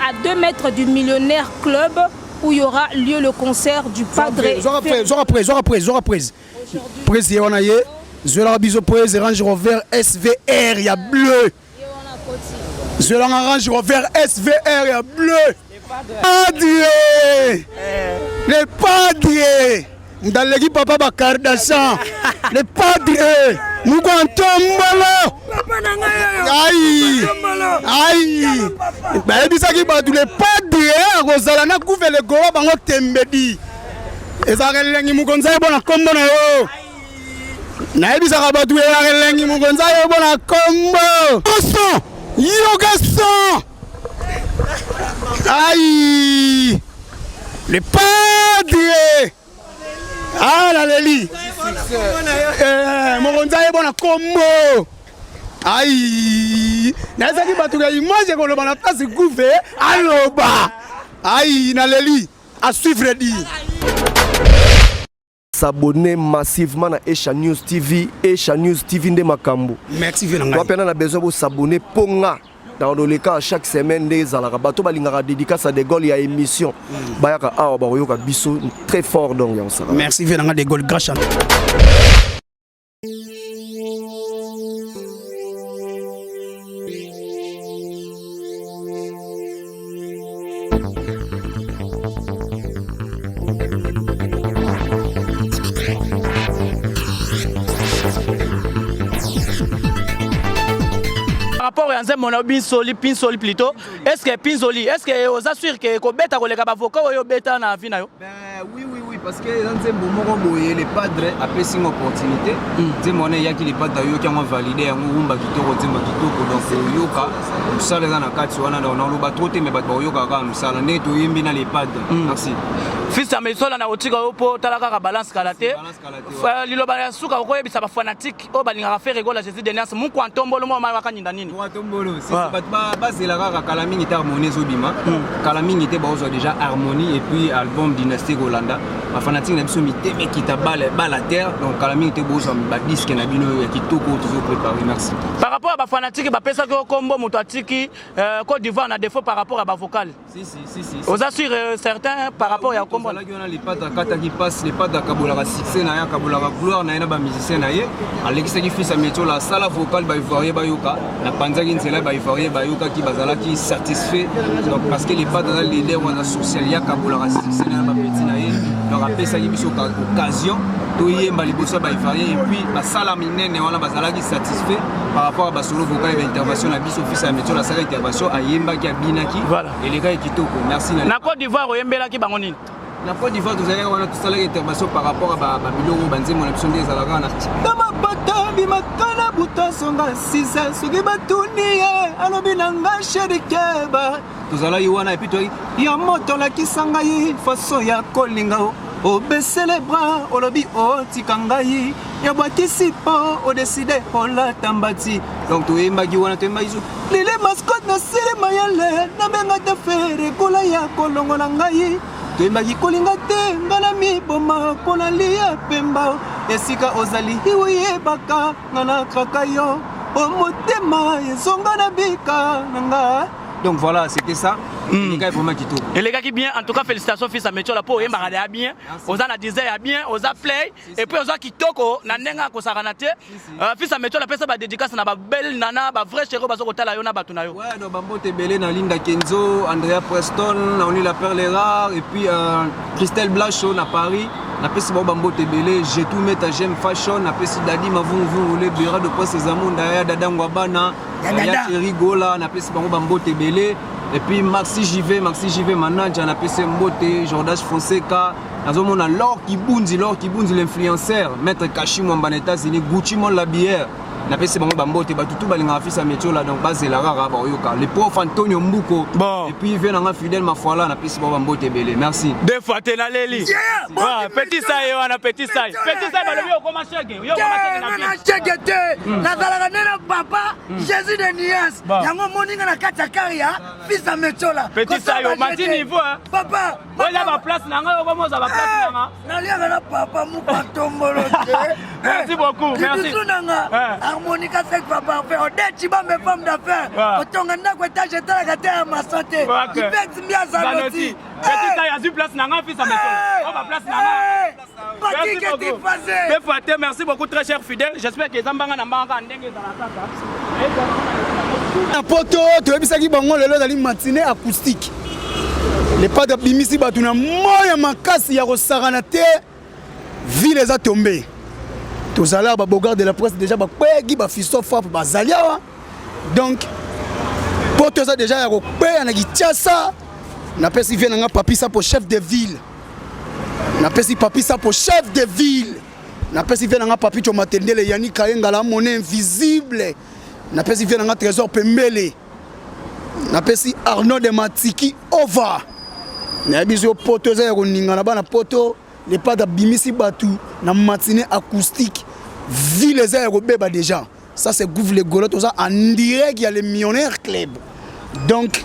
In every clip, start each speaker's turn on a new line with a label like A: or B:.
A: à 2 mètres du Millionnaire Club où il y aura lieu le concert du Padre.
B: Président, on a eu, je leur bisous presse, Range Rover SVR, il y a bleu. Je leur Range Rover SVR, il y a bleu. Padre, le Padre. Dans l'équipe Papa Bakardassan, le Padre, nous comptons. Aïe, aïe. Bah, il dit que le Padre, Rosalana couvre le gros bango tembedi. Et ça relengi mugonza bona kombo na yo. Na ebisa ka batu ya relengi mugonza yo bona kombo. Garçon, yo garçon. Aïe. Le Padre. Ah la leli. Mugonza yo bona kombo. Aïe. Na ezaki batu ya image ko lo bana place couvre aloba. Aïe na leli. À suivre dit.
C: S'abonner massivement à Esha News TV, Esha News TV de Makambo.
B: Merci Venanga.
C: On a besoin de s'abonner ponga. Dans le cas chaque semaine des alarabato balingara dédicace à des Gaules, il y a émission. Bayaka awa baroyoka biso très fort donc on ça.
B: Merci Venanga des Gaules grâce.
D: Rapport à un mon pinsoli plutôt. Est-ce que pinsoli, est-ce que vous assure que Kobeta kolega bavoka ou beta na vie na yo?
E: Oui, parce que dans un moment où les padres appellent une opportunité, des monnaies il y a qui les padres qui ont validé un rumba qui tourne au Makitoko donc yoka, ça les en a quatre sur un an on l'a trop mais pas yoka comme ça l'année tout y est les padres. Merci.
D: Fils à mes sols na otika opo talaka balance kalaté. Lilo bala suka ko yebisa ba fanatique o balinga faire rigolo Jésus de Nias mon kwantombolo mo ma wakanyinda nini.
E: Kwantombolo c'est pas base la rara Kalaming était harmonie zobima. Kalaming était bazo déjà harmonie et puis album Dynastie Rolanda. Ma fanatique n'a besoin de mais qui t'a balle à terre donc Kalaming était beau sur ba disque na bino qui tout toujours préparé merci.
D: Par rapport à ba fanatique ba pesa ko combo moto atiki Côte d'Ivoire na défaut par rapport à ba vocal.
E: Si.
D: Vous assure certains par rapport à combo
E: les pas de qui passe les pas de Kabola succès na ya Kabola gloire na ba musicien na ye Alex qui fait sa métier la salle vocale ba ivoirien ba yoka na panzaki nzela ba ivoirien ba yoka qui bazala qui satisfait donc parce que les pas dans les leaders on a social ya Kabola succès na ba petit na ye donc après ça biso occasion to yemba liboso ba ivoirien et puis ba sala minene wana bazala qui satisfait par rapport à ba solo vocal et intervention na biso fils sa métier la salle intervention a yemba qui a binaki voilà et les gars qui toko merci
D: na Côte d'Ivoire yembela ki bango nini.
E: La Côte d'Ivoire, vous allez voir tout à intervention par rapport à Babylone, Banzé, mon option des Alagana. Dama Bata, Bimakana, Bouta, Songa, Sisa, Sugibatuni, Alobinanga, Shadikeba. Tout à l'heure, Yoana, et puis toi, Yamoto, la Kisangaï, façon ya Kolingao. Au baisser les bras, au lobby, au Tikangaï. Yabatissipa, au décidé, au la Tambati. Donc, tu es Magiwana, tu es Maïsou. Les mascottes, na Sile Mayale, Namenga te faire, Kolaya, Kolongonangaï. Toyembaki kolinga te ngana miboma pona lia pemba esika ozali iweyebaka ngana kraka yo omotema ezonga na bika nanga. Donc voilà, c'était ça. Les gars, vraiment qui tout.
D: Et les gars qui bien, en tout cas félicitations fils à Métio la peau et marade à bien. Aux a disait à bien, aux a play et puis aux a qui toko na nenga ko saranate. Fils à Métio la personne ba dédicace na ba belle nana ba vrai chéro ba zo tala yo na batu na yo.
E: Ouais, no bambo tebele na Linda Kenzo, Andrea Preston, on la perle rare et puis Christelle Blacho na Paris. Na pesi ba bambo tebele, j'ai tout mettre j'aime fashion, na pesi dadi mavungu le bureau de presse zamunda ya dada ngwabana. Ya rigola na pesi ba bambo tebele. Et puis Maxi JV manager, on a PC Mbote, Jordache Fonseca, on a l'or qui bounzi l'influenceur, Maître Kashi Mwambaneta, c'est Gucci Mon la bière. On a PC Mbote, tout balinga fils à métier là, donc base la rara, le prof Antonio Mbuko. Bon. Et puis il vient en fidèle ma foi là, on a PC Mbote belé. Merci.
D: Deux fois t'es dans les lits. Petit ça, on a petit ça. Petit ça, on commence à gagner.
F: Papa, Jésus de Nias, Yango Moninga na Katakaria, fils à Métola.
D: Petit ça, on m'a dit niveau.
F: Papa,
D: Voilà ma place nanga, comment ça va place nanga?
F: Nalia na papa muka tombolo.
D: Merci beaucoup, merci.
F: Harmonica c'est papa fait. On dit tu vas me femme d'affaires. Otonga ndako étage étage à ma santé. Il fait bien ça aussi.
D: Petit taille azul place nanga fils à méthode. On va place nanga. Merci beaucoup. Merci beaucoup très cher fidèle. J'espère que Zambanga na mbanga ndenge dans la casa.
B: Na poto tu ebisaki bango lelo dali matinée acoustique. Les pas de bimisi batuna moya makasi ya kosakana te ville eza tombé. Tozala ba bogard de la presse déjà ba kwegi ba fisto frappe ba zalia. Donc poto eza déjà ya kopeya na Kinshasa. Na pesi vient nga papi ça pour chef de ville. Na pesi papi ça pour chef de ville. Na pesi vient nga papi to matendele yani kayenga la monnaie invisible. Na pesi vient nga trésor pembele. Na pesi Arnaud de Matiki over. Na biso poto za ya koninga na bana poto les pas de bimisi batu na matinée acoustique ville za ya kobeba déjà. Ça c'est Gouv le Golo ça en direct il y a les millionnaires club. Donc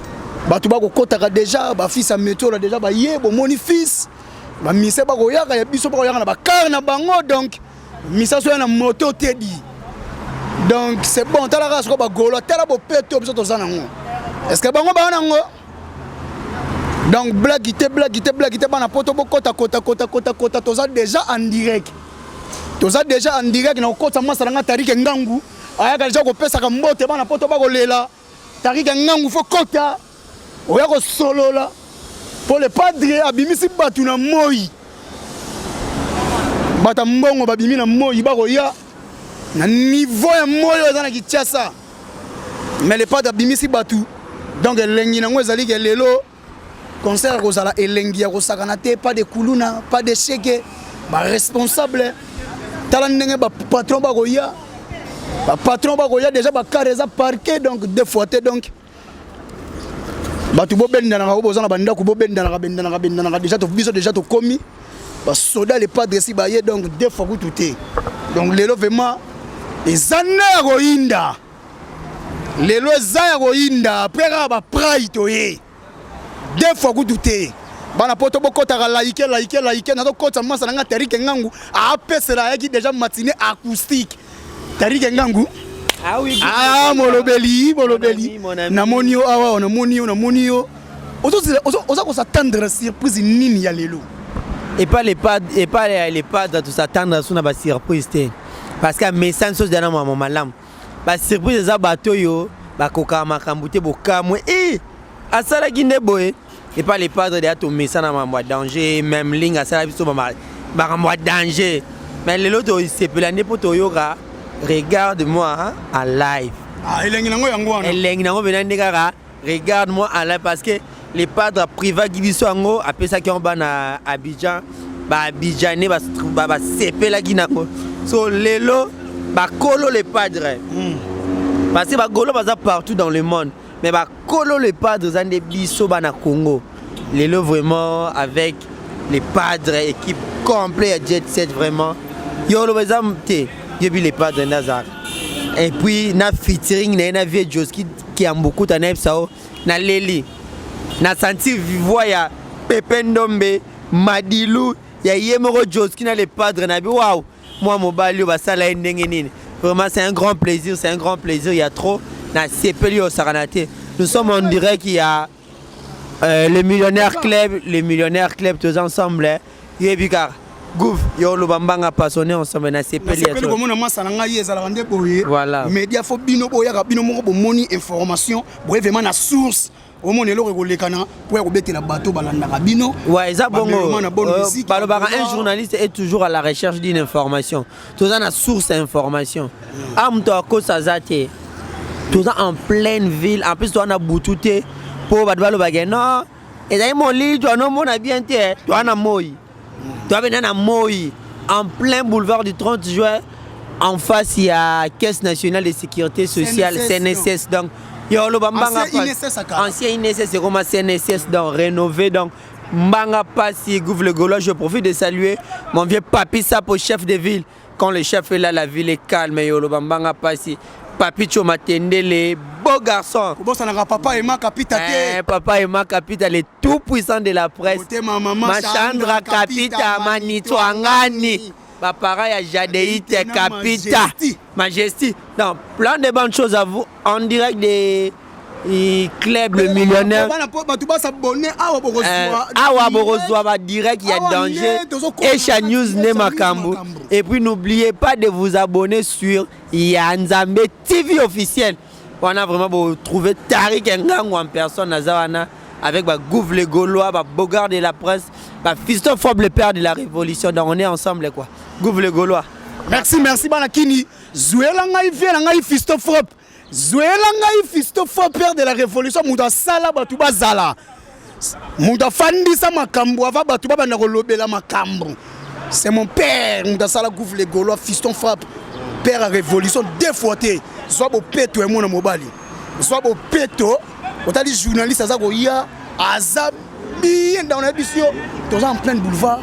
B: batu ba ko kotaka déjà ba fils à métro là déjà ba yebo moni fils. Ba mise ba ko yaka ya biso ba ko yaka na ba car na bango donc misa so na moto tedi. Donc c'est bon tala raso ba golo tala bo peto biso to za nango. Est-ce que bango ba nango? Donc blague bana poto bo kota toza déjà en direct. Toza déjà en direct na kota masa nga Tarike Ngangu. Aya ka déjà ko pesa ka mbote bana poto ba ko lela. Tarike Ngangu fo kota. Oya ko solo là. Pour le padre abimisi batu na moi. Bata mbongo babimi na moi ba ko ya. Na niveau ya moi oza na Kinshasa. Mais le padre abimisi batu. Donc elengi na ngo ezali ke lelo concert kozala elengi ya kosakana te pas de kuluna pas de chèque ba responsable tala ndenge ba patron ba koya déjà ba carreza parqué donc deux fois te donc batu bo benda na ko bozana banda ko bo benda na déjà to biso déjà to komi ba soda les padres si ba ye donc deux fois tout te donc lelo vraiment ezana ko inda lelo ezaya ko inda après ba pride to ye deux fois goûté bana poto bokota laïque na to kota masa nga Tarike Ngangu a pesera yaki déjà matinée acoustique Tarike Ngangu
G: ah oui
B: molobeli na monio awa na monio oza ko s'attendre surprise nini ya lelo
G: et pas les pads tout s'attendre sur na ba surprise te parce que message chose dana mo malam ba surprise za bato yo ba koka makambute bokamwe asala ginde boy et pas les padres de to message na mambo danger même ligne asala biso ba mambo danger mais le loto c'est pelane poto yoka regarde-moi en live
B: elengi nango yango wana
G: elengi nango benande kaka regarde-moi en live parce que les padres privés qui biso ngo apesa ki on ba na Abidjan ba Abidjané ba sepela ginako so lelo ba kolo les padres parce que ba golo baza partout dans le monde. Mais bah colo les padres dans des biso bana Congo. Les lots vraiment avec les padres équipe complète jet set vraiment. Yo le bazam té, yo bi les padres Nazar. Et puis na featuring na vieux Joski qui a beaucoup de sao na Leli. Na sentir voix ya Pepe Ndombe, Madilou, ya Yemoro Joski na les padres na bi waouh. Moi mon balio ba sala ndenge nini. Vraiment c'est un grand plaisir, il y a trop. Nous sommes en direct, il y a les millionnaires club tous ensemble. Gouf, yo le bambanga passionné ensemble na CPL. Voilà.
B: Média faut bino boya bino moko moni information, boye vraiment na source. Au monde le rekolekana pour rebeter la bateau balanda bino.
G: Ouais, ça bongo. Un journaliste est toujours à la recherche d'une information. Tout ça na source d'information. Am to ko sazate. Tout ça en pleine ville, en plus toi na boutouté pour badbalo bageno. Et d'ailleurs mon lit, tu as mon bien té, toi na moi. Toi ben na moi en plein boulevard du 30 juin en face il y a Caisse nationale de sécurité sociale CNSS donc yo lo bambanga ancien INSS c'est comme CNSS donc rénové donc mbanga passi Gouv le Golo. Je profite de saluer mon vieux papi Sapo chef de ville. Quand le chef est là la ville est calme yo lo bambanga passi Papicho Matendele, beau garçon.
B: Papa Emma Capita.
G: Papa Emma Capita, le tout puissant de la presse. Machandra Capita, Manitouangani. Papa ya Jadeite Capita. Majesty. Donc, plein de bonnes choses à vous. En direct des clubs le millionnaire. Awa Borozwa direct, il y a danger. Esha News Nemakambu. Et puis n'oubliez pas de vous abonner sur Yanzambe TV officiel. On a vraiment trouvé Tariq Ngango en personne à Zawana avec Gouv le Gaulois, Bogard de la presse, Fiston Fob le père de la révolution. Donc on est ensemble quoi. Gouv le Gaulois.
B: Merci, merci Banakini. Zouela ngai vient ngai Fiston Fob. Zouela ngai Fiston Fob père de la révolution. Mouda sala batuba zala. Mouda fandi sa makambo ava batuba bana kolobela makambo. C'est mon père, Mouda sala Gouv le Gaulois Fiston Fob père à révolution défouetté. Soit beau péto et mon mobali. Soit beau péto. On t'a dit journaliste Azagoya, Azabi dans l'émission. Tous en plein boulevard.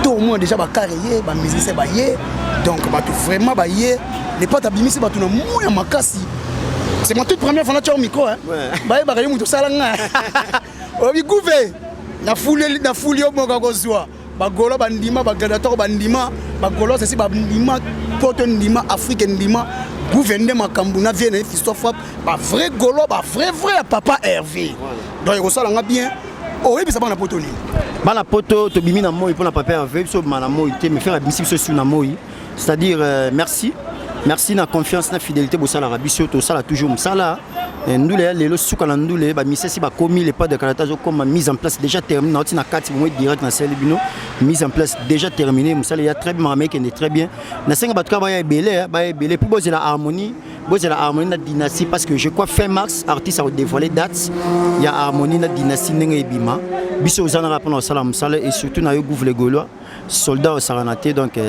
B: Tout le monde déjà va carrière, va musicien bailler. Donc va tout vraiment bailler. Les potes abîmés c'est va tout le monde à Makassi. C'est ma toute première fois là tu as au micro hein. Bailler bailler mon tout ça là. Obi Gouvé. Na foulé au Mogagozoa. Bagolo bandima bagadator bandima bagolo c'est si bandima poto ndima Afrique ndima gouverneur makambuna vient Fiston Fob ba vrai golo ba vrai papa Hervé donc il resala nga bien oh et puis ça ba na poto ni
H: ba na poto to bimi na moi pour na papa Hervé so ma na moi te me faire abisi so sur na moi c'est-à-dire merci na confiance na fidélité bo sala rabiso to sala toujours sala ndule lelo suka na ndule ba misesi ba komi les pas de Canada comme mise en place déjà terminé na tina 4 mois direct na Selibino mise en place déjà terminé musala ya très bien mec est très bien na senga batuka ba belé pour bozer la harmonie na dynastie parce que je crois fin mars artiste a dévoilé date il y a harmonie na dynastie nenge bima biso zana rapona sala musala et surtout na yo Gouv le Gaulois soldat au Saranaté donc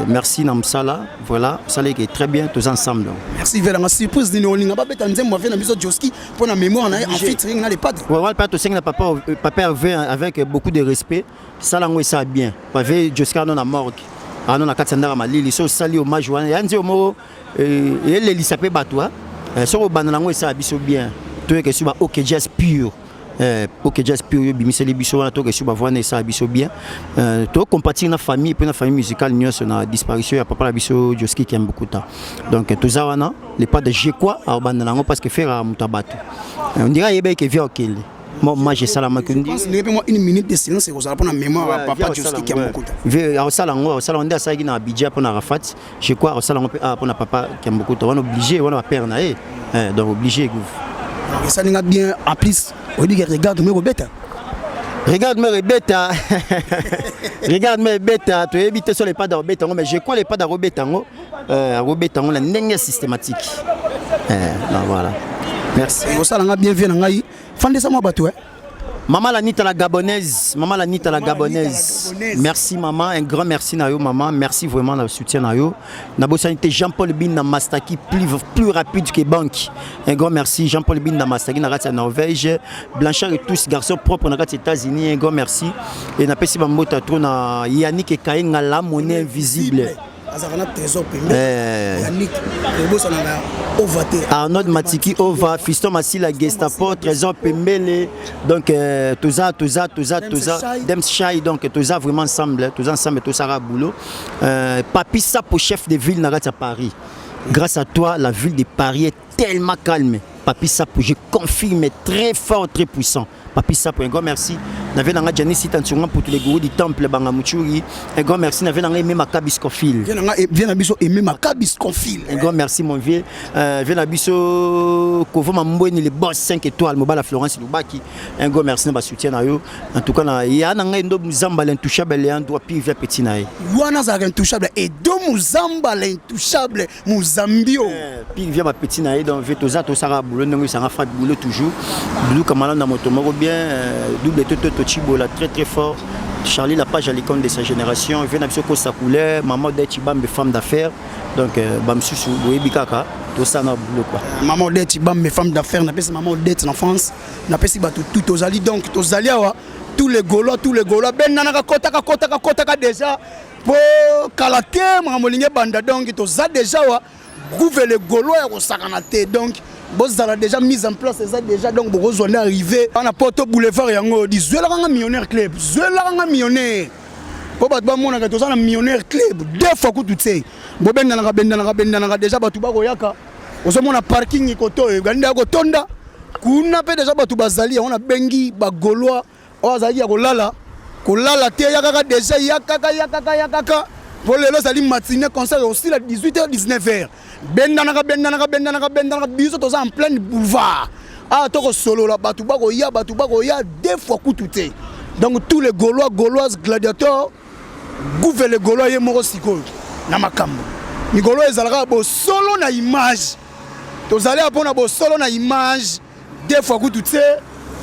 H: merci Namsala voilà ça est très bien tous ensemble donc.
B: Merci vraiment surprise ni olinga ba beta nzembo vient na biso Joski pour la mémoire na en featuring na les padres
H: ouais pas to senga papa Hervé avec beaucoup de respect ça lango ça bien pave Joski na morgue ana na katsandara malili so sali hommage wana ya nzio mo et les lisapé batwa so bana lango ça biso bien to que sur OK jazz pur OK jazz pur bimiseli biso wana to que sur bavana ça biso bien to compatir na famille pour na famille musicale nyos na disparition ya papa la biso Joski qui aime beaucoup de temps donc tout ça wana les pas de je quoi à bana lango parce que faire à mutabato on dirait yebe que vient OK moi j'ai ça la makundi
B: je pense moi une minute de silence pour la mémoire papa Joski qui aime beaucoup de temps
H: au salango on ça na Abidjan pour na Rafat je crois au salango pour na papa qui aime beaucoup de temps on obligé on va perdre na donc obligé Gouv
B: et ça n'a bien en plus on dit regarde-moi Roberta
H: regarde-moi bêta tu évites sur les pas de Roberta mais je crois les pas de Roberta on la nenge systématique voilà merci
B: et ça n'a bien vu ngai fande ça moi bateau
H: Maman Lanita la gabonaise, merci maman, un grand merci na yo maman, merci vraiment le soutien na yo. Na bosanité Jean-Paul Bin na Mastaki plus rapide que banque. Un grand merci Jean-Paul Bin na Mastaki na Ratia Norvège, Blanchard et tous garçons propres na Ratia États-Unis, un grand merci et na pesi bambota trop na Yannick et Kainga la monnaie invisible. Arnaud Matiki Ova, Fiston Massila Gestapo, Trésor Pembele, donc tout ça, Dems Chai, donc tout ça vraiment ensemble, tout ça boulot. Papi Sapo, chef de ville à Paris. Grâce à toi, la ville de Paris est tellement calme. Papi Sapo, je confirme, très fort, très puissant. Papi Sapo, un grand merci. N'avait dans la Janice Tantunga pour tous les gourous du temple Bangamuchuri. Un grand merci. N'avait dans aimé Macabis Confil.
B: Viens à biso aimer Macabis Confil.
H: Un grand merci mon vieux. Viens à biso Kovo Mambouni les boss 5 étoiles. Mobile à Florence Lubaki. Un grand merci de soutien à eux. En tout cas, il y a un endo Muzamba l'intouchable et un doigt pire vers petit naï.
B: Wana za intouchable et do Muzamba l'intouchable Muzambio.
H: Pire vers ma petit naï donc Vetoza to Sara boulot non ça fait boulot toujours. Boulot comme dans moto bien double toto Chibola très très fort. Charlie la page à l'icône de sa génération. Il vient à Bissoko sa couleur. Maman d'Etibam mes femmes d'affaires. Donc Bamsusu Boebikaka. Tout ça na boulot quoi.
B: Maman d'Etibam mes femmes d'affaires. N'a pas maman d'Et en France. N'a pas si batu tout aux alliés donc aux alliés tous les Gaulois ben nanaka kota déjà pour Kalate mamolinge banda donc tous ça déjà gouver les Gaulois ya kosakanate donc bozala déjà mise en place ça déjà donc bozona arrivé on a poto boulevard yango di zwela nga millionnaire club zwela nga millionnaire po ba mona ka tozana millionnaire club deux fois ku tutse bobenda na déjà batu ba koyaka ozomona parking ikoto ganda ko tonda kuna pe déjà batu bazali on a bengi ba Gaulois ozali ya kolala te yakaka déjà yakaka pour les lois, matinée concert aussi à 18h 19h. Bendanaka biso toza en plein boulevard. Ah toko solo là batubako ya deux fois coututé. Donc tous les Gauloises gladiateurs gouvernent les Gaulois et moko siko na makambo. Ni Gaulois ezalaka bo solo na image. Tozali apona bo solo na image deux fois coututé.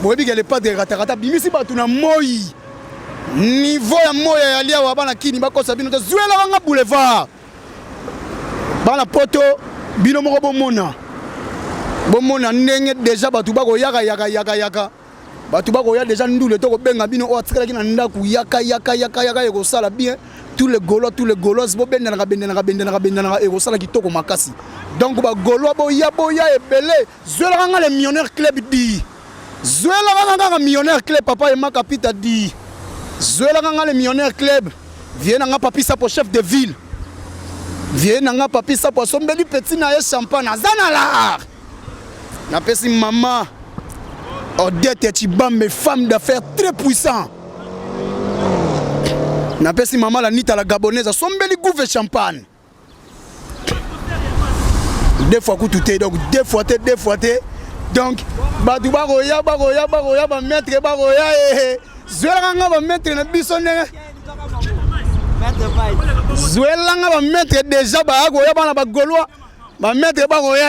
B: Boyebi que les pas de ratarata bimisi batu na moi. Niveau ya moya ya lia wa bana kini bakosa bino zwela nga boulevard bana poto bino moko bomona ndenge déjà batu bako yaka batu bako ya déjà ndule to ko benga bino o atikala kina ndaku yaka eko sala bien tous les Gaulois bo benda na eko sala kitoko makasi donc ba Gaulois boya ebele zwela nga le millionnaire club di zwela nga millionnaire club papa et ma capita di Zola le millionnaire club vient nga papi sa pour chef de ville vient nga papi sa pour sombeli petit na champagne azana la na pesi maman Odette Chibambe femme d'affaires très puissant na pesi maman la nita la gabonaise sombeli gouve champagne deux fois coututé donc deux fois donc badu baroya ba maître baroya Zwelanga va mettre na biso ndenge Zwelanga va mettre déjà ba agoya bana ba Gaulois ba mettre ba goya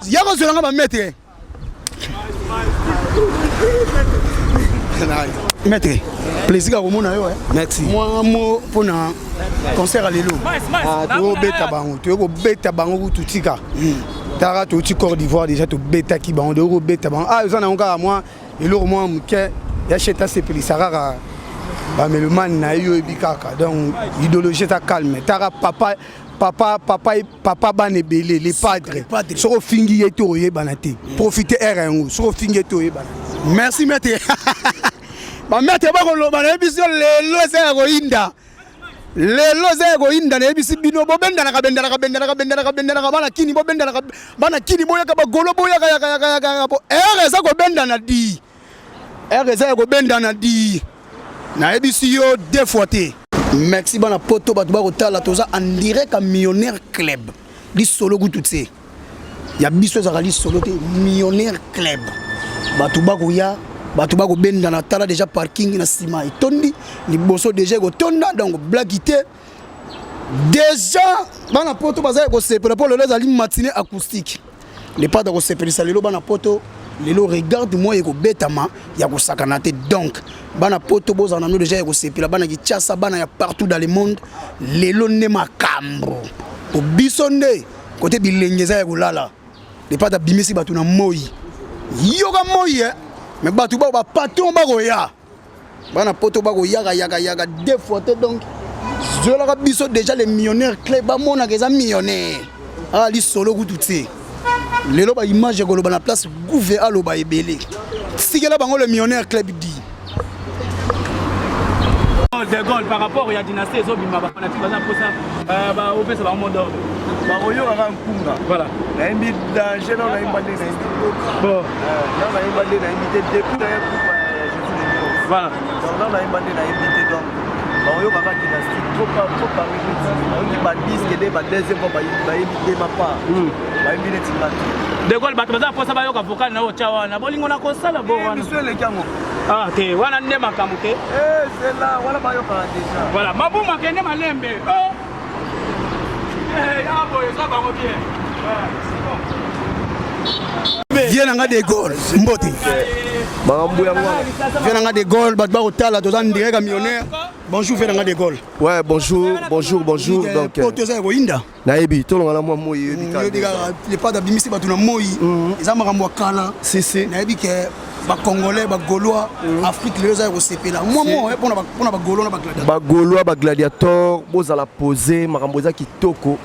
B: yako Zwelanga va mettre Maître plaisir à komona yo merci moi mo pona concert à lelo to beta bango tutika tara to ti Côte d'Ivoire déjà to beta ki bango de beta bango ah ça na onka moi elo moi muke Yacheta c'est Pelisarara, le man na yo ebikaka donc idéologie ta calme. Tara papa bane belé les padres. Soro fingi eto yebanate. Profiter R1 soro fingi eto yebanate. Merci maître. Ba maître ba ko loba na biso le loza roinda. Le loza roinda na biso bino bobenda na kabenda bana kini bobenda na bana kini boyaka ba Gaulois boyaka yaka R za ko benda na di. RZ ko benda na di na ebisi yo deux fois té merci bana poto batu ba ko tala toza en direct à millionnaire club di solo gututse ya biso za kali solo té millionnaire club batu ba ko benda na tala déjà parking na sima etondi ni boso déjà ko tonda donc blaguité déjà bana poto baza ko sepela pour le les matinée acoustique les pas de ko sepela salelo bana poto lelo regarde-moi et ko betama ya ko sakanate donc bana poto bozana no déjà ko sepila bana ki chasa bana ya partout dans le monde lelo ne makambo po bisonde côté bilengeza ya ko lala les pas da bimisi batu na moi yoga moi mais batu ba patron ba ko ya bana poto ba ko yaka deux fois donc je la biso déjà les millionnaires clé ba mona que za millionnaire ah li solo ku tutse lelo ba image ko loba na place gouver alo ba ebele sikela bango le millionnaire club di
D: de Gaulle par rapport à dynastie ezobima ba fanatique baza posa ba opesa ba mot d'ordre
C: ba oyo aka nkunga
D: voilà
C: na imbi danger na imbande na
D: bon
C: na imbande na imité depuis na coupe
D: voilà
C: donc na imbande na imité donc ba oyo aka dynastie trop parmi on ba disque de ba deuxième fois ba imité ma part ba imité timatu
D: de Gaulle bato baza posa ba yoka vocal na ochawa na bolingo na kosala bo wana
C: monsieur le kango
D: ah te wana nde makamuke
C: c'est là voilà ba yoka déjà
D: voilà mabuma kende malembe oh ah boy ça va bien
B: viens nga de Gaulle mboti viens nga de Gaulle bat ba otala to zan direct millionnaire bonjour viens nga de Gaulle
C: ouais bonjour donc
B: poto za ko inda
C: na ebi to ngala mo moyi
B: les pas da bimisi batu na moyi za makambo kala
C: si
B: na ebi ke ba Congolais ba Gaulois Afrique les za ko sepela moi pona ba Gaulois na ba gladiateur
C: ba Gaulois ba gladiateur bozala poser makambo za kitoko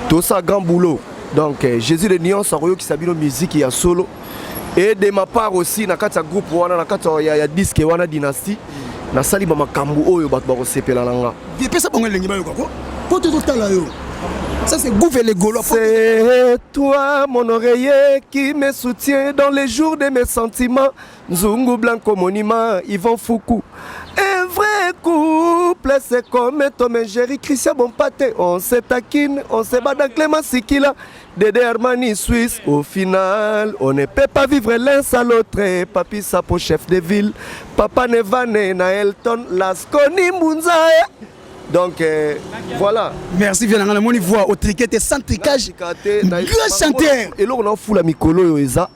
C: to sa grand boulot Donc Jésus de Nyon Saroyo qui s'habille musique et à solo. Et de ma part aussi, na kata groupe wana na kata ya disque wana dynastie. Na sali ba makambu oyo bat ba sepela langa.
B: Bien pesa bongo lengi ba yo quoi. Pour tout temps yo. Ça c'est Gouv et les Gaulois.
C: C'est toi mon oreiller qui me soutient dans les jours de mes sentiments. Nzungu Blanco Monument, Yvon Foucault. Un vrai couple, c'est comme Tom et Jerry, Christian Bompate. On se taquine, on se bat dans Clément Sikila. Dédé Armani Suisse, au final, on ne peut pas vivre l'un sans l'autre. Papi Sapo, chef de ville. Papa Nevane, Naelton, Lasconi Mounzae. Donc voilà.
B: Merci Viananga, mon voix au triquet et sans tricage. Grand chanteur.
C: Et là on a fou la mikolo yoeza.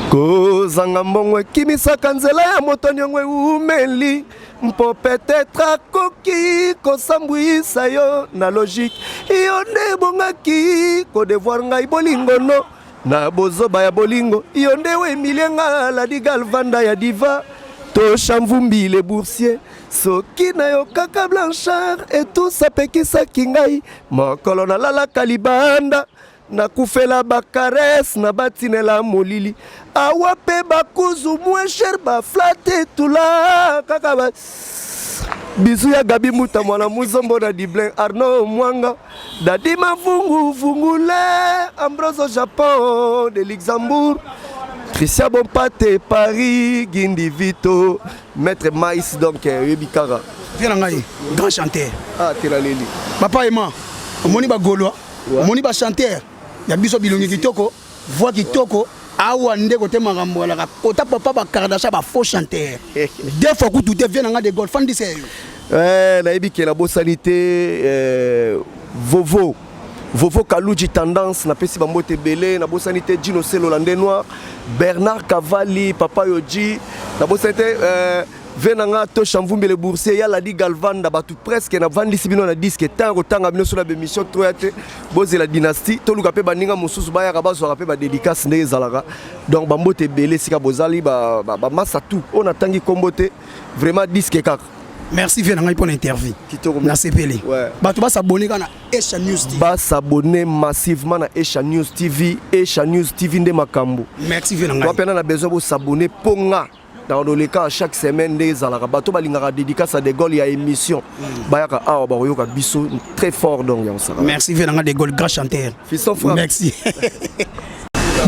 C: Kozanga mbongwe kimisaka nzela ya moto nyongwe umeli. Mpo peut-être akoki kosambwisa yo na logique. Yo nde bongaki ko devoir ngai bolingo no. Na bozoba ya bolingo. Yo nde we milenga la digal vanda ya diva. To chamvumbi les boursiers. Soki na yo kaka Blanchard et tout ça pekisa kingai. Mokolo na lala kalibanda. Na kufela bakares na batinela molili. Awape bakuzu moins cher ba flatte tula kaka ba. Bisu ya Gabi Muta mwana muzombo na Diblin Arnaud Mwanga. Dadi mavungu vungule Ambrose au Japon de Luxembourg. Christian Bompate Paris Gindi Vito Maître Maïs donc Yebikara.
B: Viens ngai grand chanteur.
C: Ah Tilaleli.
B: Papa et moi. Omoni ba Gaulois. Omoni ba chanteur. Ya biso bilongi kitoko, voix kitoko, awa nde kote makambo la kota papa ba Kardasha ba faux chanteur. Deux fois que tout devient nga de Gaulle fan di sérieux.
C: Na yebike la bosanité Vovo. Vovo Kalouji tendance na pesi ba mbote belé na bosanité Dino Selo Landais Noir, Bernard Cavalli, Papa Yoji, na bosanité venanga to chamvumbi le boursier ya la di galvanda batu presque na vandi sibino na disque tango tanga bino sur la émission troyate boze la dynastie to luka pe baninga mususu ba ya ba so rapé ba dédicace ndé zalaka donc ba mbote belé sika bozali ba massa tout on a tangi kombote vraiment disque kaka.
B: Merci venanga pour l'interview na CPL. Batu ba s'abonner kana Esha News TV.
C: Ba s'abonner massivement na Esha News TV, Esha News TV ndé makambo.
B: Merci venanga.
C: Toi pena na besoin de s'abonner ponga. Dans le cas chaque semaine des alaka bato balingaka dédicace à De Gaulle ya émission bayaka awa ba yoka biso très fort donc ya ça.
B: Merci venanga De Gaulle grand chanteur.
C: Fiston frère.
B: Merci.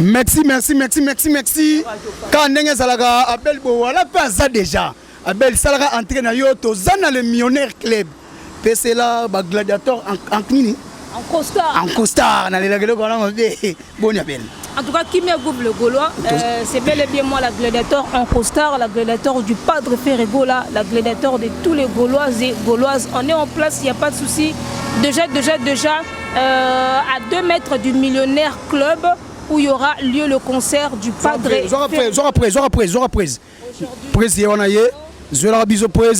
B: Merci. Quand ndenge salaka Abel bo wala pas ça déjà. Abel salaka entré na yo to zana le millionnaire club. PC là ba gladiateur en nini? En costard na le gelo kona bon Abel.
A: En tout cas, qui me Gouv le Gaulois, c'est bel et bien moi la gladiateur en costard, la gladiateur du Padre Ferregola, la gladiateur de tous les Gaulois et Gauloises. On est en place, il n'y a pas de souci. Déjà, à 2 mètres du millionnaire club où il y aura lieu le concert du Padre
B: Ferregola. Président, on a eu,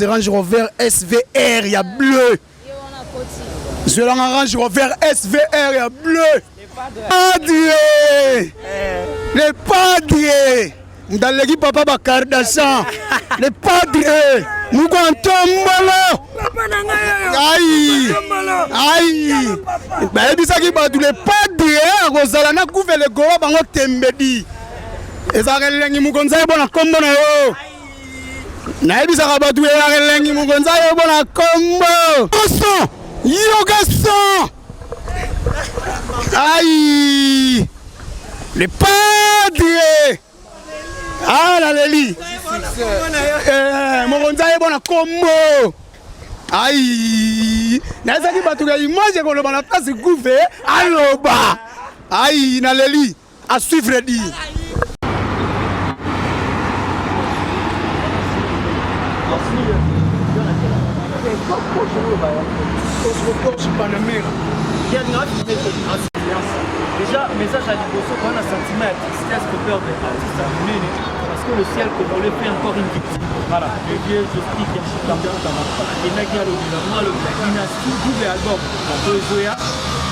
B: Range Rover SVR, il y a bleu. Range Rover SVR, il y a bleu. Padre, le padre, dans l'équipe papa Bakardassan, le padre, nous comptons aïe, bah dis ça qui bat le padre, Rosalana couvre le Gaulois bango tembedi, et ça relengi mugonza bona kombo na yo, na dis ça battu et relengi mugonza bona kombo, Gaston, yo Gaston. Aïe, le padre. Ah la Leli. Mon gonzaïe bon combo. Aïe, n'a-ce qui bat tout le image qu'on le bat la place gouvé. Allo bas. Aïe, na Leli. À suivre dit.
I: Déjà, message à Liboso, on a un sentiment de tristesse que peur des artistes à mener, parce que le ciel congolais fait encore une victime. Voilà, le vieux j'explique un chiffre et là qui a le gouvernement, le dynastie, double album, Zoya,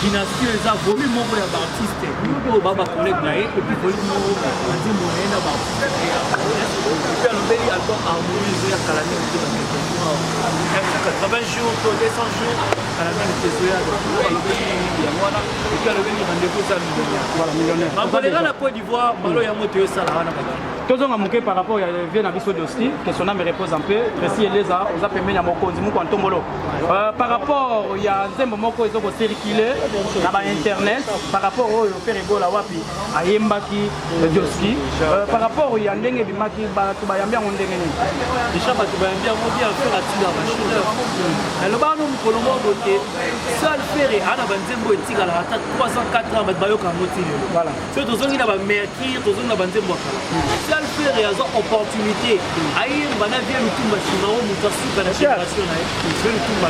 I: dynastie, les a vomi mon voyage d'artiste, nous, Baba collègue là, et puis, vomi mon voyage d'artiste, et puis, lobeli album harmonie ezoya kala ndenge te bakeke 80 jours to 200 jours kala ndenge te ezoya balobeli yango wana epi alobeli rendez-vous eza millionnaire bakolela na Côte d'Ivoire malo yango te osala wana bakeke
D: tozonga moke par rapport ya vie na biso dosti question na me repose un peu Tracy Eleza oza pembeni ya mokonzi moko antombolo par rapport ya nzembo moko ezoko circuler na ba internet par rapport oyo Père Egola wapi ayembaki Joski par rapport ya ndenge bimaki bato bayambi yango ndenge nini
I: déjà bato bayambi yango bien faire atika bachineur aloba no mokolo moko te seul faire ana banzembo etikala ata 3 ans 4 ans bato bayoka yango ti lelo voilà so tozongi na bamercure tozongi na banzembo akala seul faire aza opportunité ayemba na vie lutumba chimao moto asuka na génération na ye vie lutumba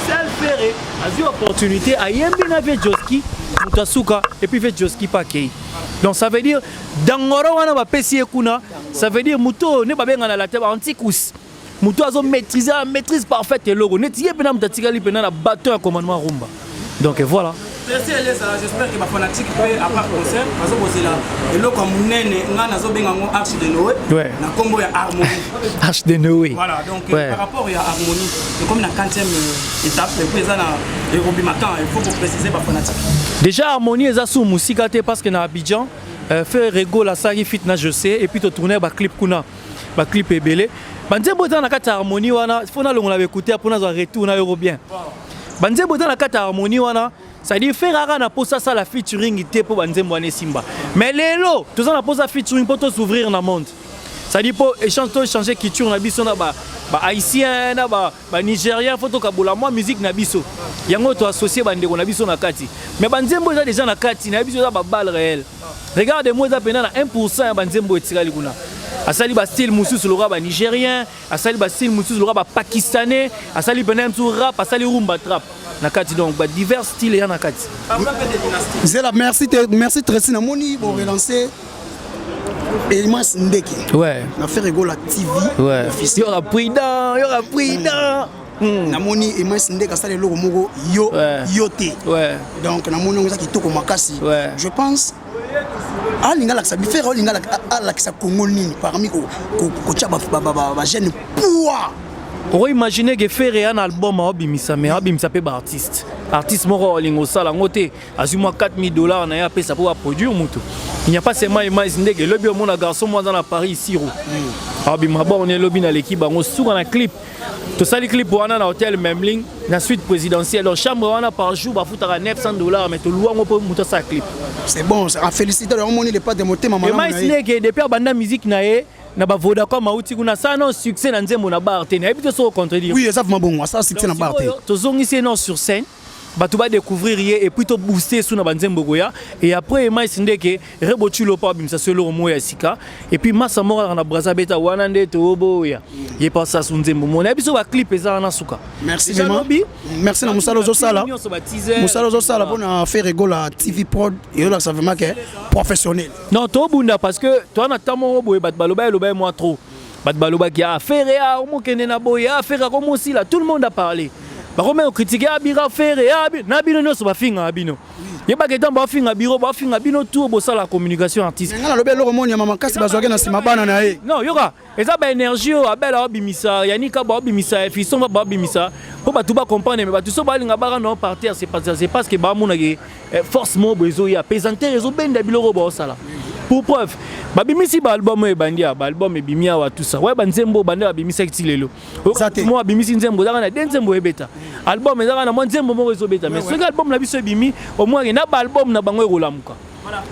I: seul faire azwi opportunité ayembi na vie Joski moto asuka et puis vie Joski pa kei. Donc ça veut dire dangoro wana bapesi ekuna ça veut dire moto ne babenga na la tête antikous moto azo maîtriser maîtrise parfaite eloko neti ye pena mutatikali pena na bateau ya commandement rumba. Donc voilà.
D: J'espère que ma fanatique peut à part concert parce que c'est là et là comme nene ngana zo benga ngo Arche de Noé na combo ya harmonie
I: Arche de Noé
D: voilà donc par rapport à harmonie c'est comme la 40e étape et puis ça na Erobi Matin il faut préciser ma fanatique
I: déjà harmonie eza sous musika te parce que na Abidjan faire Rego la sagi fit na je sais et puis to tourner ba clip kuna ba clip ebele banzembo eza na kata harmonie wana faut na longola écouter pour na retour na euro bien banzembo eza na kata harmonie wana ça dit faire rara na posa ça la featuring ité pour banzembo ane simba mais lelo tous on a posa featuring pour tout s'ouvrir na monde ça dit pour échanger culture na biso na ba haïtien na ba nigérien faut to kabola moi musique na biso yango to associer bandeko na biso na kati mais banzembo eza déjà na kati na biso za ba balle réel regarde moi za pena na 1% ya banzembo etikali kuna asali ba style mususu lora ba nigérien asali ba style mususu lora ba pakistanais asali pena un tour rap asali rumba trap nakati donc ba divers styles ya nakati
B: Zela merci Tracy na moni bon relancer Elimas Ndeki
I: ouais
B: na faire Egola TV
I: ouais il y aura prudent
B: na moni Elimas Ndeki ça le logo moko yoté
I: ouais donc
B: na moni ngeza kitoko makasi je pense alinga la sabi faire alinga la kisa Congo nini parmi ko chaba ba jeune poids.
I: On va imaginer que faire un album à Abimisa, mais Abimisa peut être artiste moro lingo sala ngote azuma $4,000 na ya pesa pour produire muto. Il n'y a pas seulement Elimas Ndeki le bio mon garçon moi dans Paris ici Abima bon on est lobby na l'équipe on sous un clip. Tout ça les clips pour un hôtel Memling la suite présidentielle leur chambre on a par jour ba futara $900 mais to loin on peut monter ça clip.
B: C'est bon, à féliciter le monde n'est pas démoté maman.
I: Elimas Ndeki depuis banda musique nae na ba Vodacom mauti kuna ça non succès na nzembo na bar te na ebito so contredire.
B: Oui, ça va bon, ça succès na bar te.
I: To zongi c'est non sur scène. Ba tu vas découvrir et puis to booster sous na banzembo goya et après Elimas Ndeki rebotulo pa bimsa solo mo ya sika et puis massa mora na braza beta wana nde to boya. Ye pas ça sous nzembo mo na biso ba clip eza na suka.
B: Merci vraiment. Merci na musalo zo sala. Musalo zo sala pour na faire Egola TV prod et là ça vraiment que professionnel.
I: Non, to bunda parce que toi na tamo boye bat baloba loba moi trop. Bat baloba qui a faire ya mo kene na boya faire comme aussi là tout le monde a parlé. Ba comment critiquer abira faire ya na bino no so ba finga abino. Yeba ke tamba finga biro ba finga bino tout bo ça la communication artistique.
B: Ngala lobe loko moni mama kasi bazwake na sima bana na ye.
I: Non, yoka eza ba énergie o abela obimisa yanika ba obimisa fisson ba obimisa po ba tout ba comprendre mais ba tout so ba linga ba non partir c'est parce que ba mona ke force mo bezo ya pesanter rezo benda biloko ba sala. Pour preuve, babimisi ba album e bandia, ba album e bimia wa tout ça. Ouais banzembo bandia bimisa kitilelo. Moi bimisi nzembo zaka na denzembo e beta. Album ezaka na nzembo mo rezo beta. Mais ce album na biso bimi au moins na ba album na bango ekolamuka.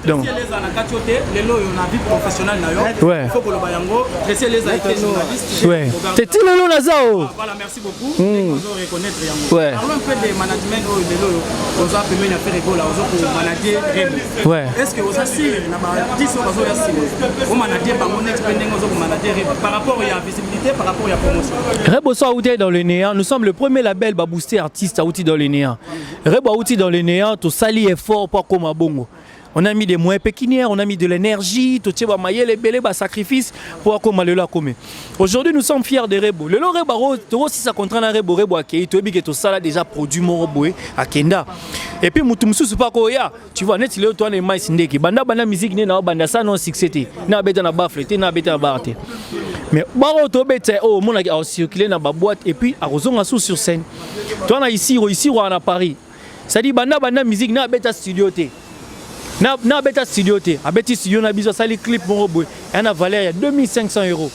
D: Donc les ana katiote lelo yo na vie professionnelle na yo. Il faut que le bayango, laisser les journalistes.
I: Ouais. C'est lelo na zao.
D: Voilà, merci beaucoup. On doit reconnaître yango. Parlons un peu de management au lelo yo. On va permettre à faire Egola aux manager Rebo.
I: Ouais.
D: Est-ce que vous assure na ba 10 bazo ya simo. Au manager bango next pending aux manager Rebo par rapport à la visibilité, par rapport à la promotion.
I: Rebo soit outil dans le néant. Nous sommes le premier label ba booster artiste à outil dans le néant. Rebo outil dans le néant, to sali effort pour comme bongo. On a mis des moyens pécuniaires, on a mis de l'énergie, tout ce qui sacrifice pour comme le la comme. Aujourd'hui, nous sommes fiers de Rebo. Le Rebo, aussi ça contraint Rebo, Rebo a qui est tout ça déjà produit mon Rebo à Kenda. Et puis mutu mususu pa ko ya, tu vois net le toi les mais ndeki. Banda musique ne na banda ça non succès te. Na beta na bafle te, na beta na barte. Mais baro to beta oh mon a circuler na ba boîte et puis a kozonga sur scène. Toi na ici ou à Paris. Ça dit banda musique na beta studio te. Na beta studio te. A beta studio na biso sali clip mon boy. Et na valeur ya 2500 €.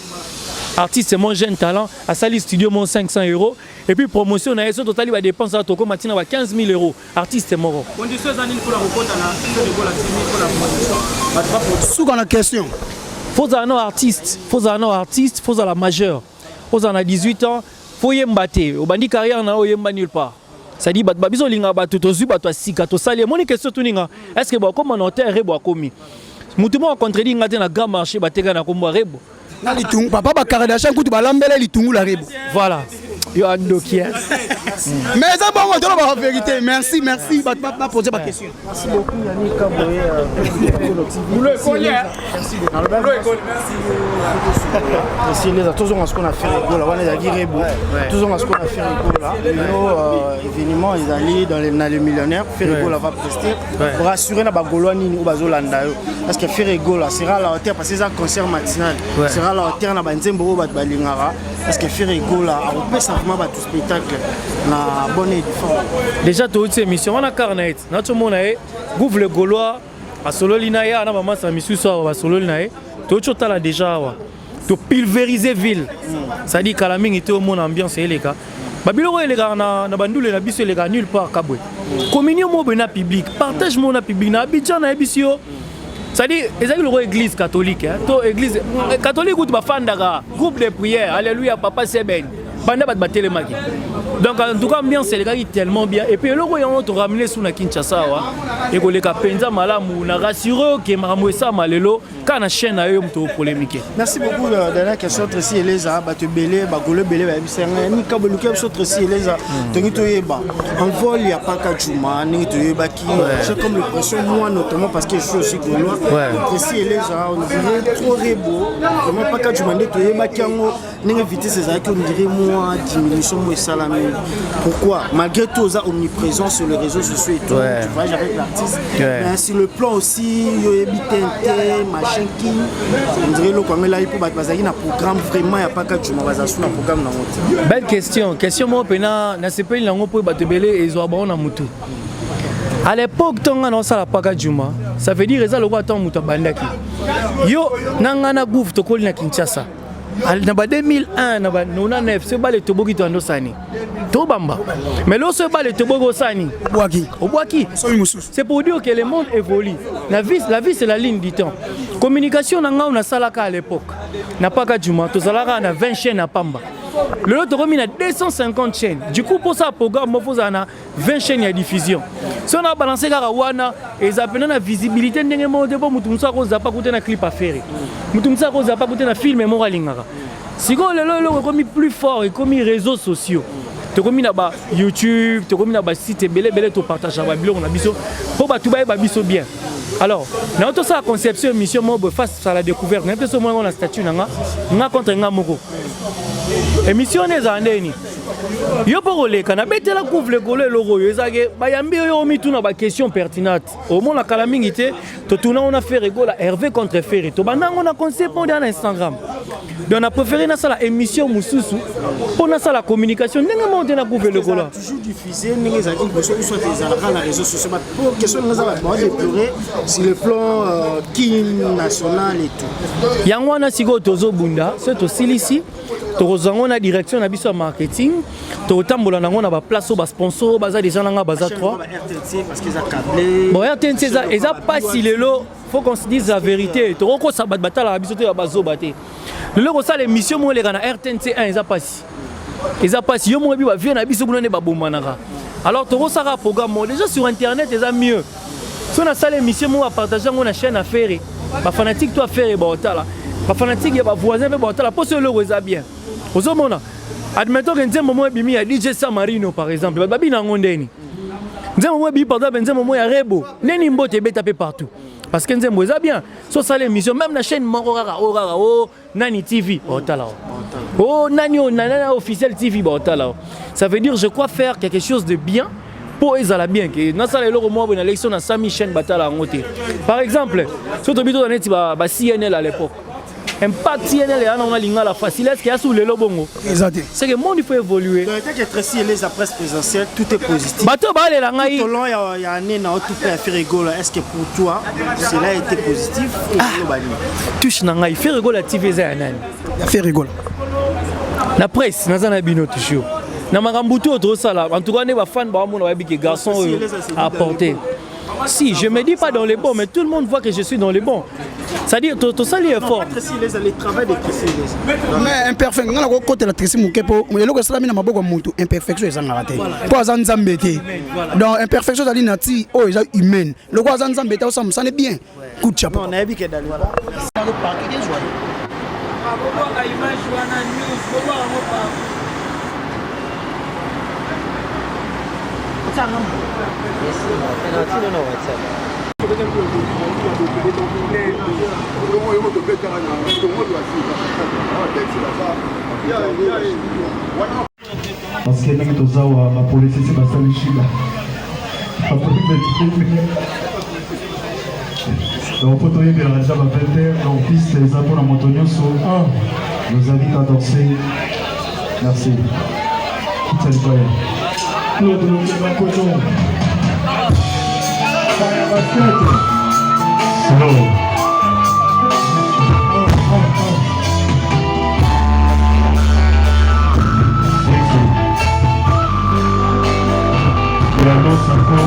I: Artiste c'est mon jeune talent, à sali studio mon 500 €. Et puis promotion na eso total va dépenser à toko matina va 15 000 €. Artiste c'est mort.
E: Conditions anil pour la rencontre na pour la timi pour la promotion.
B: Sous la question.
I: Faut un artiste, faut la majeur. Faut en a 18 ans, faut yembater. Au bandi carrière na yemba nulle part. Ça dit babiso linga ba to zu ba to sika to sali. Mon question tout ninga. Est-ce que ba comme notaire rebo komi. Mutumo contredit ngate na grand marché ba tega na kombo rebo.
B: Na litungu papa ba karadasha kutu balambela litungu la rebo.
I: Voilà. Yo andokia.
B: Mais ça bon on doit la vérité. Merci pas poser ma question.
H: Merci beaucoup Yannick Kaboye.
B: Vous le connaissez.
H: Merci les tous on ce qu'on a fait là, on a dit rebo. Tous on ce qu'on a fait là. Nos événements ils allaient dans les millionnaires, faire là va prester pour assurer na ba Gaulois nini ou bazolanda yo. Parce que faire là sera la hauteur parce que c'est un concert matinal. Sera la hauteur na ba nzembo ba balingara parce que faire là on peut simplement ba tout spectacle na bonne et
I: déjà toute cette émission on a carnet na tout monde est gouvre le Gaulois à solo linaya na maman sa mission so à solo linaya tout ça là déjà wa to pulvériser ville ça dit Kalaming était au monde ambiance et les gars babilo les gars na bandule na biso les gars nulle part kabwe communion mo bena public partage mo na public na Abidjan na biso ça dit les église catholique to église catholique ou ba fandaka groupe de prière alléluia papa Seben banda bat batelemaki. Donc en tout cas ambiance les gars est tellement bien et puis le roi on te ramener sous na Kinshasa wa et ko le ka penza malamu na rassurer que maramwe ça malelo kana chaîne na yo mto polémique.
H: Merci beaucoup dernière question Tracy Eleza ba te belé ba golo belé ba bisenga ni ka boluke so Tracy Eleza tongi to yeba en vol il y a pas ka juma ni to yeba qui j'ai comme l'impression moi notamment parce que je suis aussi gaulois Tracy Eleza on dirait trop rebo vraiment pas ka juma ni to yeba qui ngo ni éviter ces actes on dirait moi diminution moi salami. Pourquoi malgré tout ça omniprésent sur les réseaux sociaux et tout tu voyages avec l'artiste mais sur le plan aussi yo ebitente machin qui on dirait le comme là il peut bazaki na programme vraiment il y a pas que juma bazasu na programme na moto.
I: Belle question moi pena na sepeli lango po batebele ezo ba na mutu. À l'époque tonga na sala paka juma ça veut dire eza le roi tant mutu bandaki yo nangana gouf to koli na Kinshasa na ba 2001 na ba 99 ce bale to boki to ando sani to bamba mais lo ce bale to bogo sani obwaki c'est pour dire que le monde évolue la vie c'est la ligne du temps communication na nga na salaka à l'époque na paka juma to salaka na 20 chaînes à pamba le lot remis na 250 chaînes du coup pour ça programme faut ça na 20 chaînes à diffusion si on a balancé kara wana et ça peine na visibilité ndenge mo de bo mutu musa ko zapa kote na clip à faire mutu musa ko zapa kote na film mo lingaka siko le remis plus fort et comme réseaux sociaux te komi na ba YouTube te komi na ba site belé to partage ba biloko na biso po ba tuba ba biso bien. Alors na to ça conception émission mo face à la découverte na peso mo na statut na nga contre nga moko émission les andeni yo pour les kana betela couvre le golo logo yo ezake bayambi yo mi tuna ba question pertinente au monde la Kalaming te to tuna on a fait rigola Hervé contre Ferry to banda on a concept pour dans Instagram donc on a préféré na la émission mususu pour na la communication ndenge monter na couvre le golo
H: toujours diffusé ndenge ezaki besoin que soit des alaka na réseaux sociaux pour question nga za ba déplorer sur le plan national et tout
I: yango na siko tozo bunda c'est to silisi tozango na direction na biso marketing to tambola nango na ba place ba sponsor baza déjà nanga baza 3
H: parce qu'ils a câblé
I: bon RTNC ça pas si lelo faut qu'on se dise la vérité to ko sa batala biso te ba zo baté lelo ko ça l'émission mo le kana RTNC 1 ils a pas si yo mo bi ba vie na biso bunone ba bomanaka alors to ko ça programme déjà sur internet ils mieux si on a ça l'émission mo va partager na chaîne à faire ba fanatique toi faire ba otala ba fanatique ya ba voisin ba otala pour ce logo ça bien ozomona admettons que nzembo mo bimi ya DJ Samarino par exemple babi na ngondeni nzembo mo bi pendant nzembo mo ya Rebo neni mbote beta pe partout parce que nzembo ça bien so ça l'émission même la chaîne moko kaka o nani TV otala nani officiel TV otala ça veut dire je crois faire quelque chose de bien pour ezala bien que na sala eloko moi na élection na Sami chaîne batala ngote. Par exemple, surtout bito na ba CNL à l'époque. Impact CNL on a linga la facilité qui a sous le lobongo. C'est que le monde il faut évoluer.
H: Dès que Tracy et les presse présidentielle, tout est positif.
I: Bato ba la ngai.
H: Tout au long il y a année na tout fait faire rigolo. Est-ce que pour toi cela a été positif ou global?
I: Touche na ngai faire rigolo TV za nani.
B: Ya faire rigolo.
I: La presse na zana bino toujours. Na makambutu autre sala. En tout cas ne ba fan ba mona ba bi que garçon apporter. Si, je ne me dis pas dans les bons, mais tout le monde voit que je suis dans les bons. C'est-à-dire, tout ça, il est fort.
H: Les travail de Tracy.
B: Mais imperfection, on a côté la Tracy Mukepo, mais le que na maboko mutu, imperfection est en raté. Pas en zambété. Donc imperfection ça dit nati, oh, ils sont humaines. Le quoi en zambété, ça me semble bien. Coup de chapeau.
H: On a vu que dans le parc, il est joyeux.
J: Parce que ndenge tozawa bapolisi se basali shida donc po toyebelaka deja bapete donc piste eza mpona moto nyonso nos amis cadorcé merci kitsalikoya Claude Bakono Fire Basket Slow Piano Sako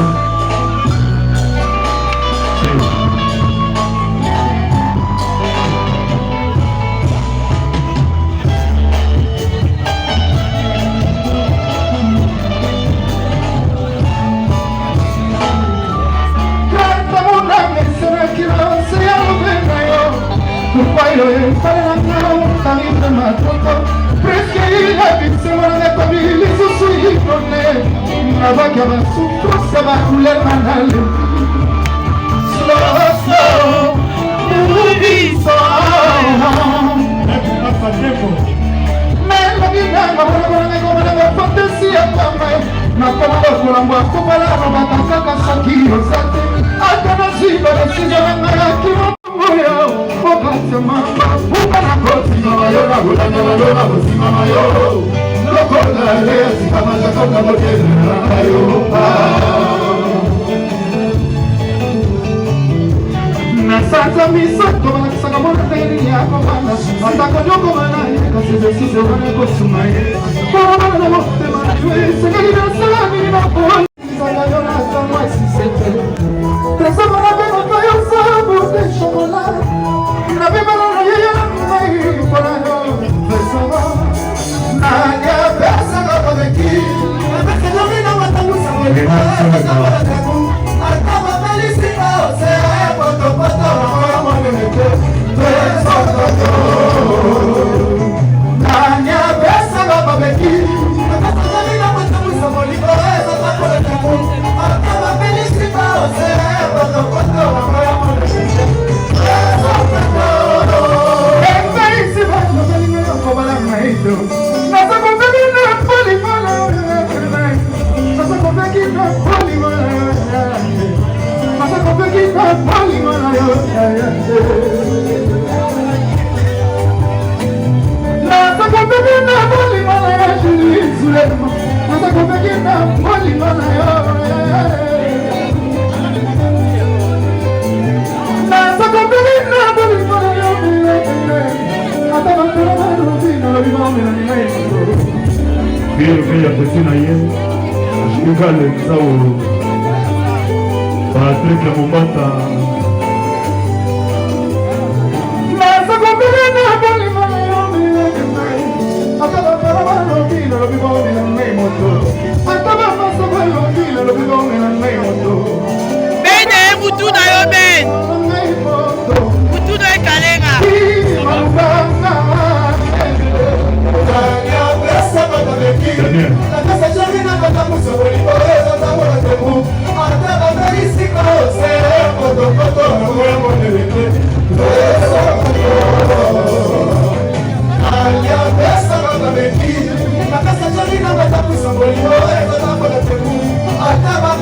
K: Acaba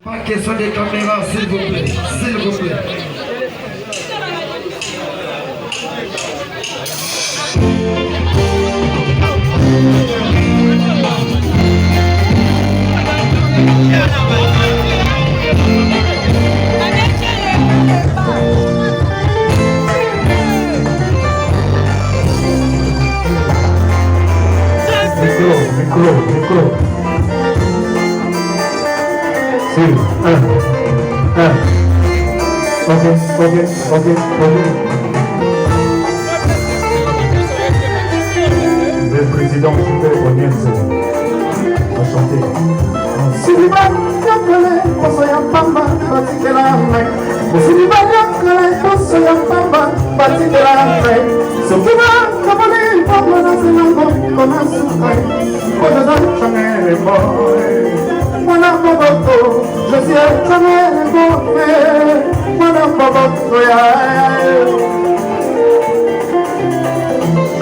K: Pas question de caméra, s'il vous plaît, s'il vous plaît.
J: Micro. Sí, Ok. Le président Super Oniense va chanter.
L: Je suis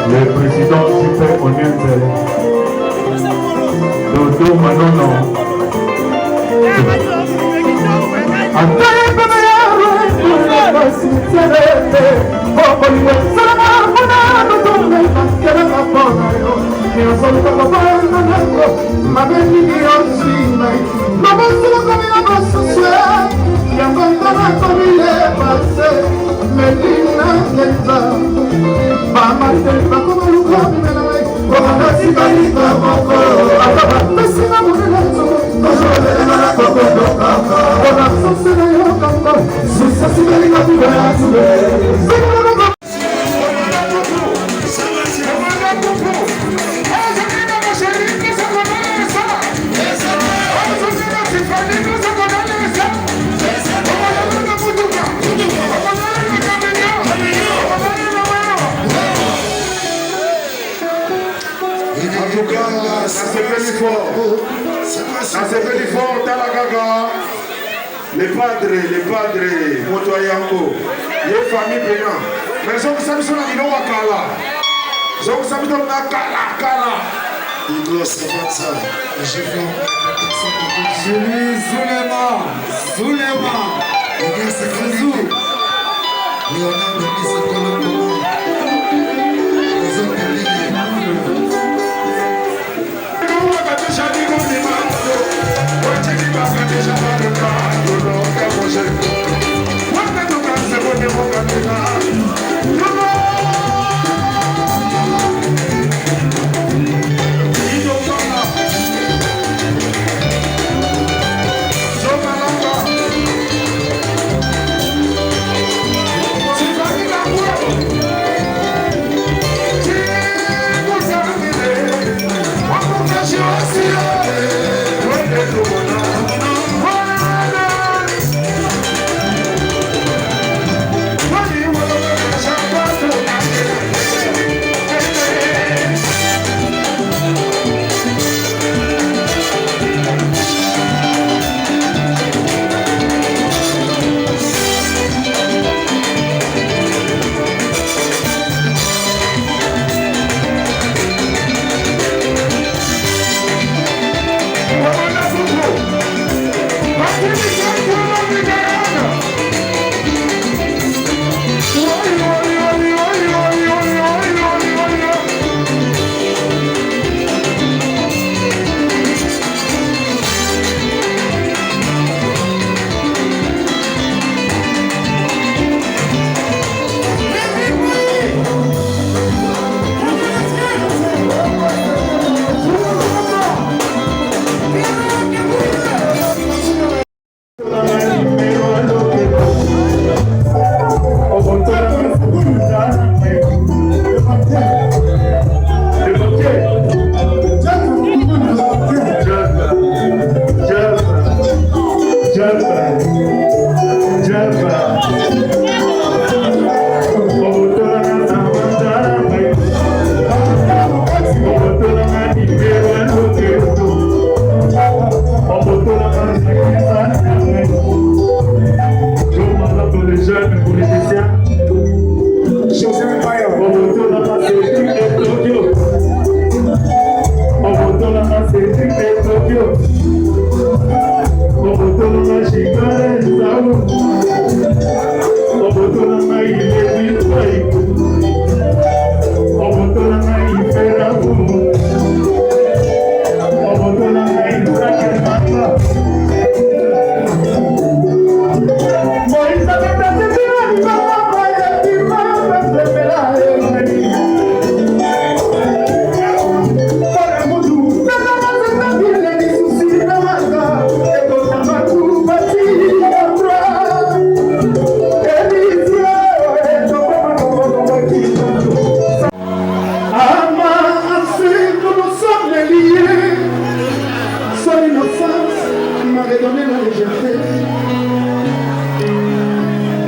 J: le président Super Oniense Dodo Manono
M: les padres, Motoyango, les familles Bénin. Mais je vous savez, on a Kala. Je vous savez, on a Kala.
K: Igor Savanza, Zulema, Igor Savanza, Leonardo Pisacolo,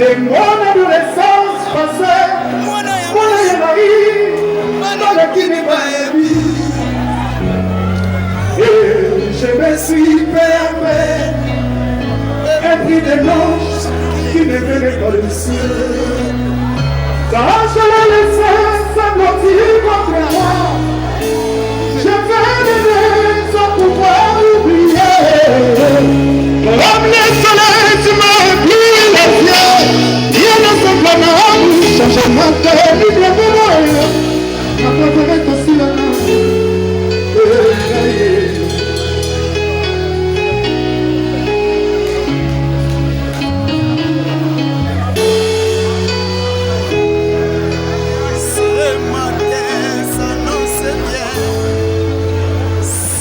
L: Les mois d'adolescence passés, mon œil qui n'est pas émis. Et je me suis permis un prix de l'ange qui ne venait pas du ciel. Quand je l'ai laissé s'ablotir contre moi, je vais l'aider sans pouvoir oublier. Comme le soleil, tu m'as pris les yeux. Rien ne simplement changer ma tête. Libre de moi, ma préférée est aussi la main.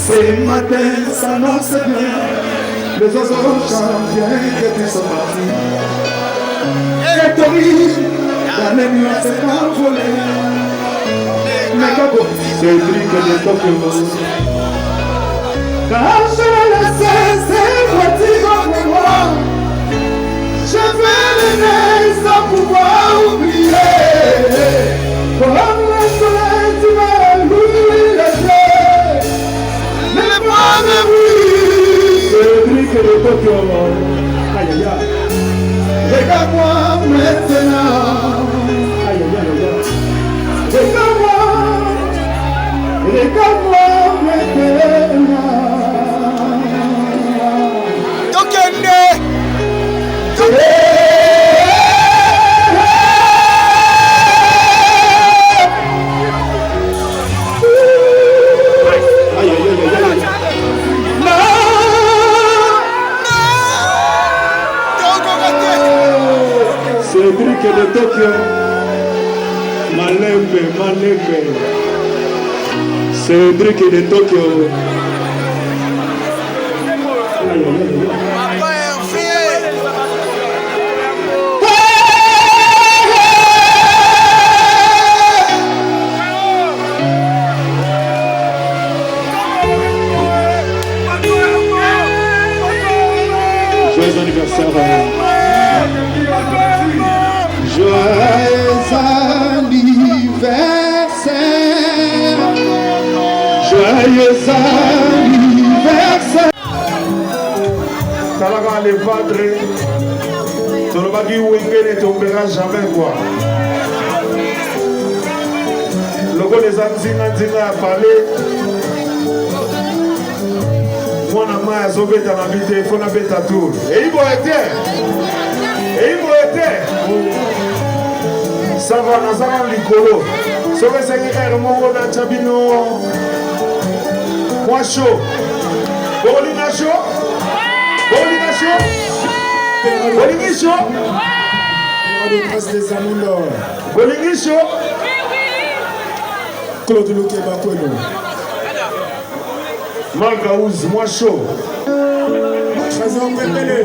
L: Ce matin s'annonce bien, les oiseaux chantent bien que tu sois parti. Et Tori, la nuit s'est envolée. Mais Gabo, c'est le truc de Tokyo. Quand je l'ai laissé, c'est voiture contre moi. Je vais l'aider sans pouvoir oublier. Comme le soleil, tu m'as loué les yeux. C'est le truc de Tokyo. Aïe aïe aïe. Regarde-moi maintenant. Aïe aïe aïe aïe. Regarde-moi maintenant. Tokende. C'est le truc de Tokyo. Malembe. C'est le truc de Tokyo. Joyeux anniversaire. Joyeux anniversaire. Joyeux anniversaire.
M: Talaka les padres, Tolobaki Wenge ne tombera jamais quoi. Logo les Anzina a parlé. Moi, na ma azobeta na bite, il faut na beta tour. Et il va être. Ça va, nous allons l'icolo. Ce que c'est que mon gars Chabino. Moi chaud. Bolina chaud. Bolina chaud. Claude Lukeba Kweno. Malgaouz, moi chaud. Trésor Pépélé.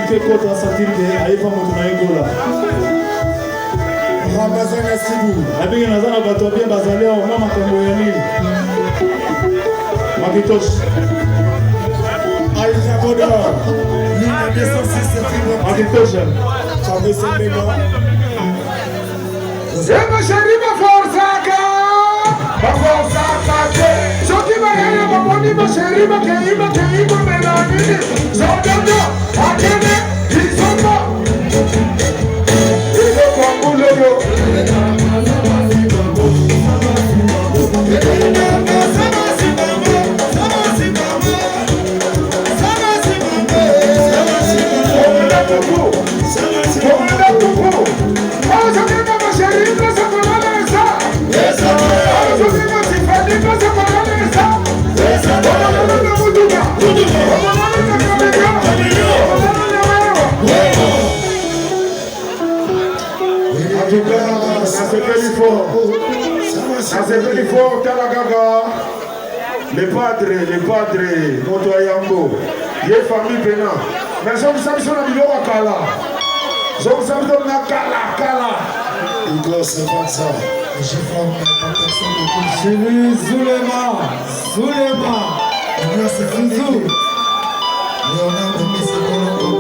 J: que contre à sentir que aïe pas mon égola.
L: Ramazana Sibou.
J: Avec un azar à bateau bien basalé au moment comme Moyani. Makitosh.
L: Aïcha Boda. Ligne 206
J: Makitosh.
L: Fabrice Mbeno.
M: Zema Shariba Forsaka. Forsaka. Soki Bayana Baboni Bashariba Kaiba Kaiba Melani. Sododo. Akene. Isomba. Ile kwa Mulolo. Il faut Talagaga, les padres, notre Yambo, les familles pénales. Mais je vous savez, on a mis le Kala. Je vous savez, on a Kala.
L: Il doit savoir ça. Je forme
J: Chéri Zulema.
L: Là, c'est Fizou. Léonard de Messi Colombo.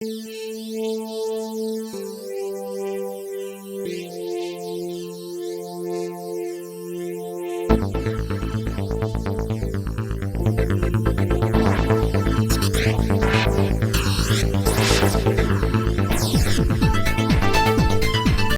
L: Thank you.